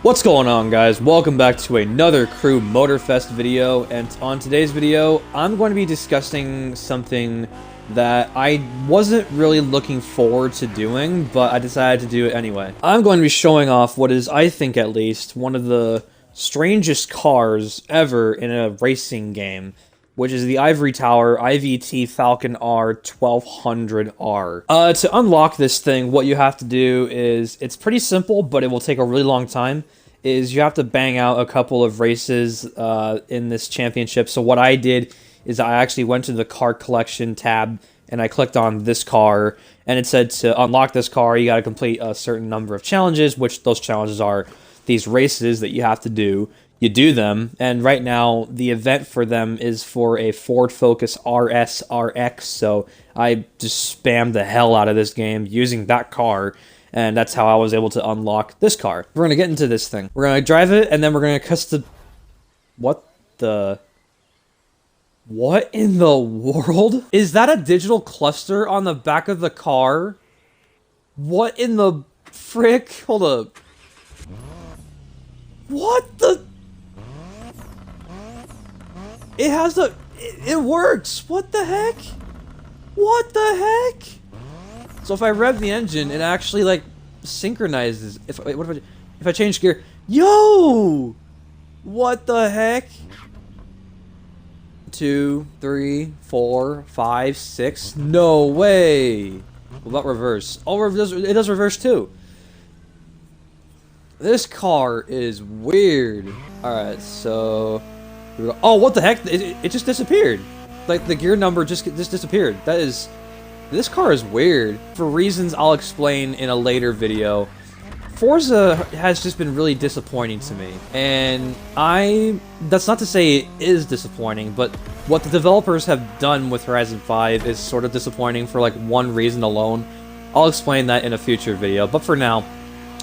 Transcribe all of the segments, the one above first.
What's going on, guys? Welcome back to another Crew Motorfest video, and on today's video, I'm going to be discussing something that I wasn't really looking forward to doing, but I decided to do it anyway. I'm going to be showing off what is, I think at least, one of the strangest cars ever in a racing game, which is the Ivory Tower IVT Falcon R 1200R. To unlock this thing, what you have to do is, it's pretty simple, but it will take a really long time, is you have to bang out a couple of races in this championship. So what I did is I actually went to the car collection tab, and I clicked on this car, and it said to unlock this car, you gotta complete a certain number of challenges, which those challenges are these races that you have to do. You do them, and right now, the event for them is for a Ford Focus RS/RX, so I just spammed the hell out of this game using that car, and that's how I was able to unlock this car. We're gonna get into this thing. We're gonna drive it, and then we're gonna custom... What in the world? Is that a digital cluster on the back of the car? What in the frick? Hold up. What the... It has a... It works! What the heck? What the heck? So if I rev the engine, it actually, like, synchronizes. Wait, what if I change gear? Yo! What the heck? 2, 3, 4, 5, 6. No way! What about reverse? Oh, it does reverse too. This car is weird. Alright, so... Oh, what the heck? It just disappeared. Like, the gear number just disappeared. That is... This car is weird. For reasons I'll explain in a later video, Forza has just been really disappointing to me. And that's not to say it is disappointing, but what the developers have done with Horizon 5 is sort of disappointing for, like, one reason alone. I'll explain that in a future video, but for now,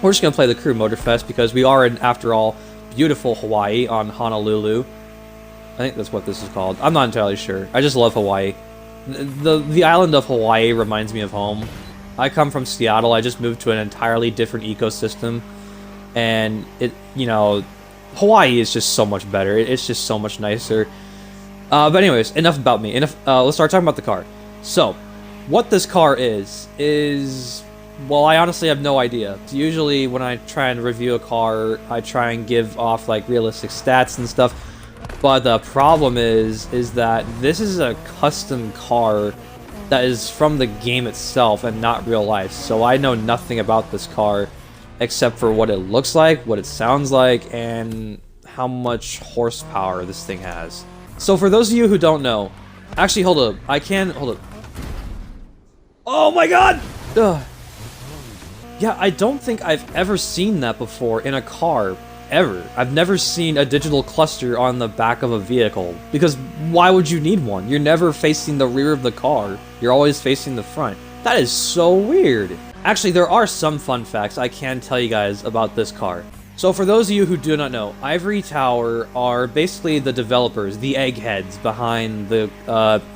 we're just gonna play the Crew Motorfest because we are in, after all, beautiful Hawaii on Honolulu. I think that's what this is called. I'm not entirely sure. I just love Hawaii. The island of Hawaii reminds me of home. I come from Seattle. I just moved to an entirely different ecosystem, and Hawaii is just so much better. It's just so much nicer. But anyways, enough about me. Let's start talking about the car. So, what this car is well, I honestly have no idea. Usually, when I try and review a car, I try and give off like realistic stats and stuff. But the problem is that this is a custom car that is from the game itself and not real life. So I know nothing about this car except for what it looks like, what it sounds like, and how much horsepower this thing has. So for those of you who don't know, actually hold up, hold up. Oh my god! Ugh. Yeah, I don't think I've ever seen that before in a car. Ever. I've never seen a digital cluster on the back of a vehicle, because why would you need one? You're never facing the rear of the car, you're always facing the front. That is so weird. Actually, there are some fun facts I can tell you guys about this car. So for those of you who do not know, Ivory Tower are basically the developers, the eggheads behind the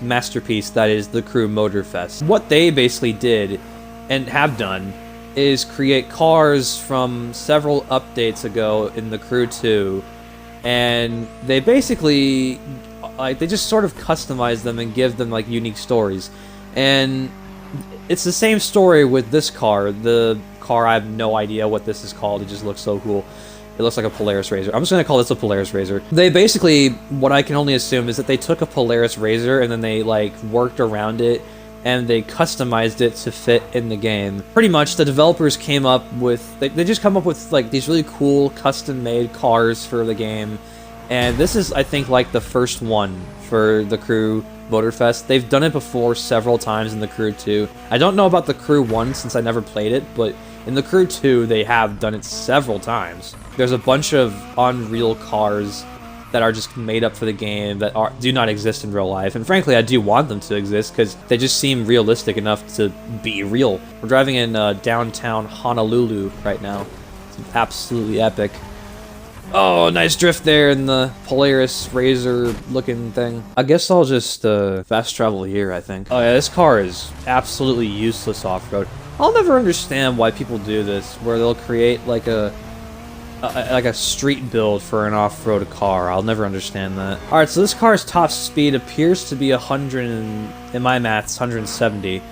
masterpiece that is the Crew Motorfest. What they basically did, and have done, is create cars from several updates ago in the Crew 2, and they basically, like, they just sort of customize them and give them, like, unique stories. And it's the same story with this car. The car, I have no idea what this is called, it just looks so cool. It looks like a Polaris Razor. I'm just gonna call this a Polaris Razor. They basically, what I can only assume is that they took a Polaris Razor and then they, like, worked around it and they customized it to fit in the game. Pretty much, the developers came up with... They just come up with, like, these really cool, custom-made cars for the game. And this is, I think, like, the first one for the Crew Motorfest. They've done it before several times in the Crew 2. I don't know about the Crew 1 since I never played it, but in the Crew 2, they have done it several times. There's a bunch of unreal cars that are just made up for the game that do not exist in real life, and frankly I do want them to exist because they just seem realistic enough to be real. We're driving in downtown Honolulu right now. It's absolutely epic. Oh, nice drift there in the Polaris Razor looking thing. I guess I'll just fast travel here, I think. Oh yeah, this car is absolutely useless off-road. I'll never understand why people do this, where they'll create like a like a street build for an off-road car. I'll never understand that. All right, so this car's top speed appears to be 100, in my maths, 170.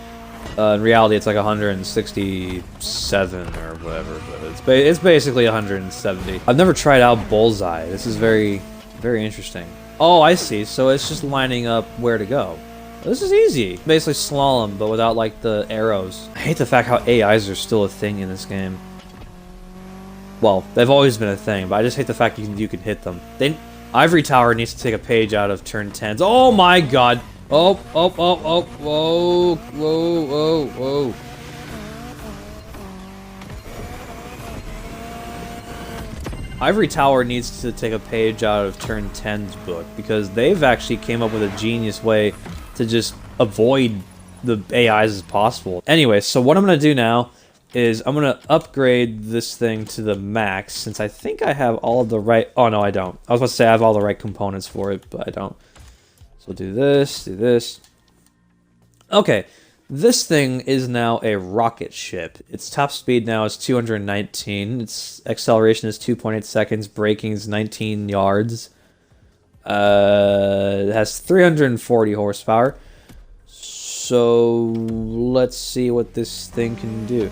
In reality, it's like 167 or whatever, but it's basically 170. I've never tried out Bullseye. This is very, very interesting. Oh, I see. So it's just lining up where to go. This is easy. Basically slalom, but without like the arrows. I hate the fact how AIs are still a thing in this game. Well, they've always been a thing, but I just hate the fact you can hit them. Ivory Tower needs to take a page out of Turn 10's. Oh my god! Oh, whoa, whoa, whoa. Ivory Tower needs to take a page out of Turn 10's book, because they've actually came up with a genius way to just avoid the AIs as possible. Anyway, so what I'm going to do now is I'm going to upgrade this thing to the max, since I think I have all of the right... Oh, no, I don't. I was about to say I have all the right components for it, but I don't. So do this, do this. Okay, this thing is now a rocket ship. Its top speed now is 219. Its acceleration is 2.8 seconds. Braking is 19 yards. It has 340 horsepower. So let's see what this thing can do.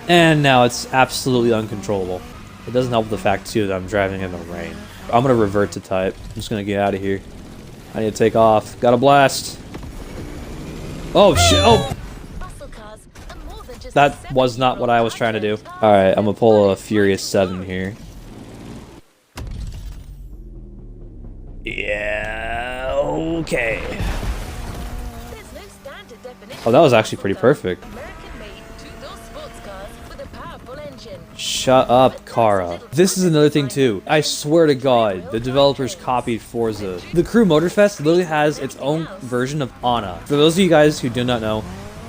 And now it's absolutely uncontrollable. It doesn't help the fact, too, that I'm driving in the rain. I'm going to revert to type. I'm just going to get out of here. I need to take off. Got a blast. Oh, shit. Oh! That was not what I was trying to do. Alright, I'm going to pull a Furious 7 here. Yeah, okay. Oh, that was actually pretty perfect. Shut up, Kara. This is another thing too. I swear to God, the developers copied Forza. The crew Motorfest literally has its own version of Anna. For those of you guys who do not know,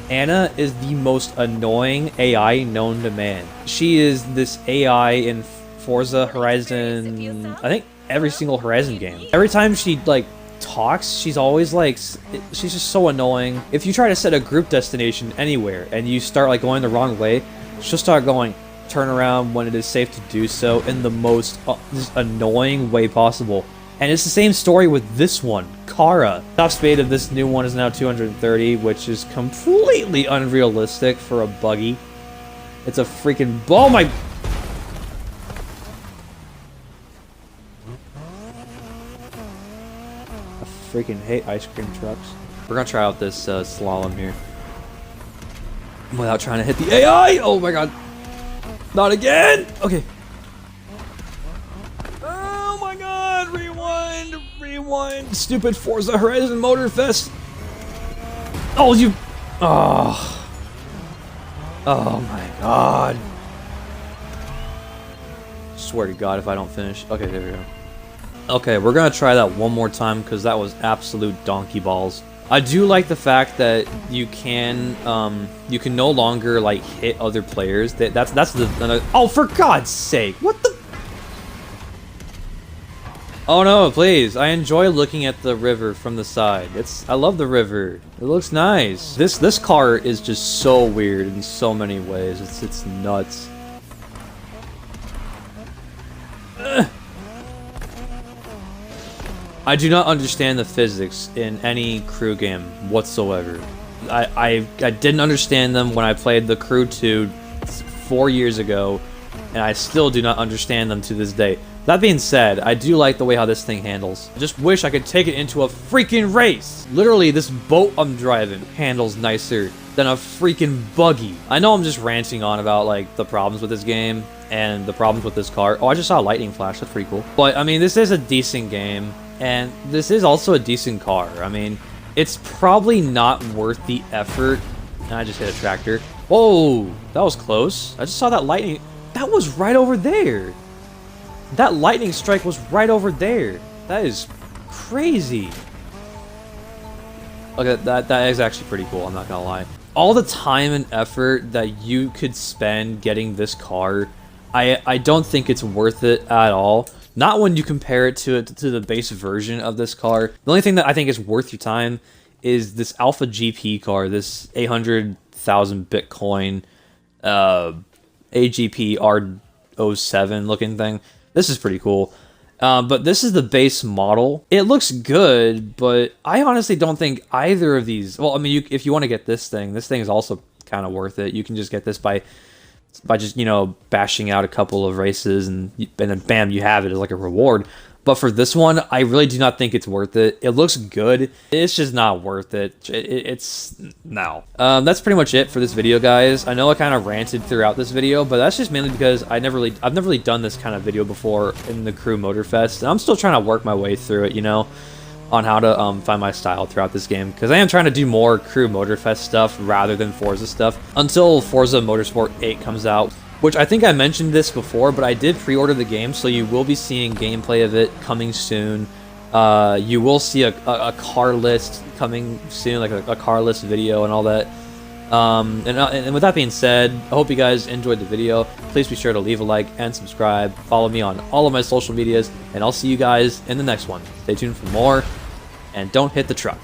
Anna is the most annoying AI known to man. She is this AI in Forza Horizon, I think every single Horizon game. Every time she like talks, she's always like, she's just so annoying. If you try to set a group destination anywhere and you start like going the wrong way, she'll start going, turn around when it is safe to do so in the most just annoying way possible. And it's the same story with this one, Kara. Top speed of this new one is now 230, which is completely unrealistic for a buggy. It's a freaking... Oh my... I freaking hate ice cream trucks. We're gonna try out this slalom here. Without trying to hit the AI! Oh my god. Not again! Okay. Oh my god! Rewind! Rewind! Stupid Forza Horizon Motorfest! Oh, you... Oh. Oh my god. Swear to god if I don't finish. Okay, there we go. Okay, we're gonna try that one more time because that was absolute donkey balls. I do like the fact that you can no longer like hit other players. That's the oh, for God's sake! What the? Oh no, please! I enjoy looking at the river from the side. I love the river. It looks nice. This car is just so weird in so many ways. It's nuts. I do not understand the physics in any crew game whatsoever. I didn't understand them when I played the Crew 2 4 years ago, and I still do not understand them to this day. That being said, I do like the way how this thing handles. I just wish I could take it into a freaking race. Literally, this boat I'm driving handles nicer than a freaking buggy. I know I'm just ranting on about like the problems with this game and the problems with this car. Oh, I just saw a lightning flash. That's pretty cool. But I mean, this is a decent game. And this is also a decent car. I mean, it's probably not worth the effort. And I just hit a tractor. Whoa, that was close. I just saw that lightning. That was right over there. That lightning strike was right over there. That is crazy. Okay, that is actually pretty cool, I'm not gonna lie. All the time and effort that you could spend getting this car, I don't think it's worth it at all. Not when you compare it to the base version of this car. The only thing that I think is worth your time is this Alpha GP car, this 800 1000 Bitcoin AGP R07 looking thing. This is pretty cool. But this is the base model. It looks good, but I honestly don't think either of these... Well, I mean, if you want to get this thing is also kind of worth it. You can just get this by just, you know, bashing out a couple of races, and then bam, you have it as like a reward. But for this one, I really do not think it's worth it. It looks good. It's just not worth it. It's no. That's pretty much it for this video, guys. I know I kind of ranted throughout this video, but that's just mainly because I've never really done this kind of video before in the Crew Motorfest, and I'm still trying to work my way through it, you know, on how to find my style throughout this game, because I am trying to do more Crew Motorfest stuff rather than Forza stuff until Forza Motorsport 8 comes out. Which I think I mentioned this before, but I did pre-order the game, so you will be seeing gameplay of it coming soon. You will see a car list coming soon, like a car list video and all that. And with that being said, I hope you guys enjoyed the video. Please be sure to leave a like and subscribe. Follow me on all of my social medias, and I'll see you guys in the next one. Stay tuned for more, and don't hit the truck.